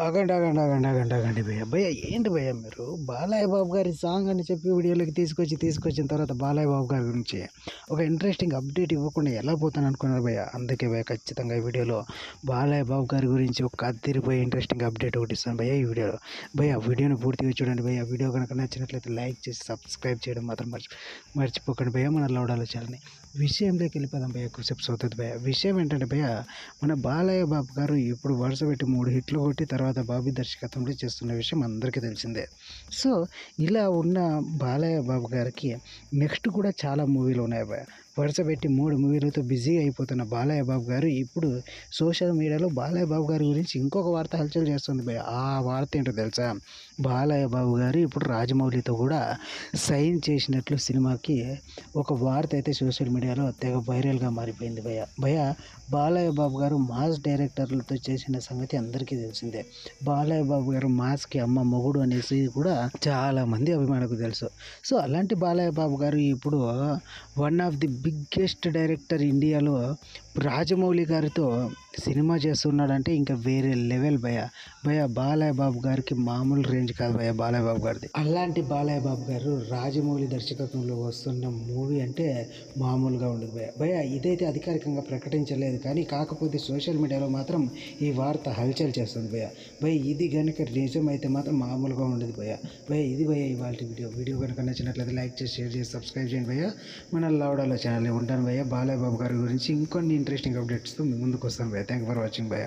ఆగండి భయ్య. భయ్య ఏంటి భయ్య మీరు బాలయ్య బాబు గారి సాంగ్ అని చెప్పి వీడియోలోకి తీసుకొచ్చిన తర్వాత బాలయ్య బాబు గారి గురించి ఒక ఇంట్రెస్టింగ్ అప్డేట్ ఇవ్వకుండా ఎలా పోతాను అనుకున్నారు భయ్య. అందుకే భయ్య ఖచ్చితంగా ఈ వీడియోలో బాలయ్య బాబు గారి గురించి ఒక అదిరిపోయే ఇంట్రెస్టింగ్ అప్డేట్ ఒకటి ఇస్తాను భయ్య ఈ వీడియోలో. భయ్య వీడియోని పూర్తిగా చూడండి భయ్య. వీడియో కనుక నచ్చినట్లయితే లైక్ చేసి సబ్స్క్రైబ్ చేయడం మాత్రం మర్చిపోకండి భయ్య. మన లౌడాలో ఛానల్ని విషయంలోకి వెళ్ళిపోదాం భయ్య. ఎక్కువసేపు అవుతుంది భయ్య. విషయం ఏంటంటే భయ్య, మన బాలయ్య బాబు గారు ఇప్పుడు వరుస పెట్టి 3 హిట్లు కొట్టి తర్వాత బాబీ దర్శకత్వంలో చేస్తున్న విషయం అందరికీ తెలిసిందే. సో ఇలా ఉన్న బాలయ్య బాబు గారికి నెక్స్ట్ కూడా చాలా మూవీలు ఉన్నాయి భయ్య. వరుస పెట్టి 3 మూవీలతో బిజీ అయిపోతున్న బాలయ్య బాబు గారు ఇప్పుడు సోషల్ మీడియాలో బాలయ్య బాబు గారి గురించి ఇంకొక వార్త హల్చల్ చేస్తుంది భయ్య. ఆ వార్త ఏంటో తెలుసా? బాలయ్య బాబు గారు ఇప్పుడు రాజమౌళితో కూడా సైన్ చేసినట్లు సినిమాకి ఒక వార్త అయితే సోషల్ మీడియాలో తెగ వైరల్గా మారిపోయింది భయ్య. భయ్య బాలయ్య బాబు గారు మాస్ డైరెక్టర్లతో చేసిన సంగతి అందరికీ తెలిసిందే. బాలయ్య బాబు గారు మాస్కి అమ్మ మొగుడు అనేసి కూడా చాలామంది అభిమానులకు తెలుసు. సో అలాంటి బాలయ్య బాబు గారు ఇప్పుడు one of the biggest director ఇండియాలో రాజమౌళి గారితో సినిమా చేస్తున్నాడంటే ఇంకా వేరే లెవెల్ భయ్య. భయ్య బాలయ్య బాబు గారికి మామూలు రేంజ్ కాదు భయ్య బాలయ్య బాబు గారిది. అలాంటి బాలయ్య బాబు గారు రాజమౌళి దర్శకత్వంలో వస్తున్న మూవీ అంటే మామూలుగా ఉండదు భయ్య. భయ్య ఇదైతే అధికారికంగా ప్రకటించలేదు, కానీ కాకపోతే సోషల్ మీడియాలో మాత్రం ఈ వార్త హల్చల్ చేస్తుంది భయ్య. భయ్య ఇది కనుక నిజం అయితే మాత్రం మామూలుగా ఉండదు భయ్య. భయ్య ఇది భయ్య ఇవాళ వీడియో కనుక నచ్చినట్లయితే లైక్ చేసి షేర్ చేసి సబ్స్క్రైబ్ చేయండి భయ్య. మన లౌడాలో ఛానల్ ఉంటాను భయ్య. బాలయ్య బాబు గారి గురించి ఇంకొన్ని ఇంట్రెస్టింగ్ అప్డేట్స్తో మీ ముందుకు వస్తాను భయ్య. థ్యాంక్ ఫర్ వాచింగ్ భయ్య.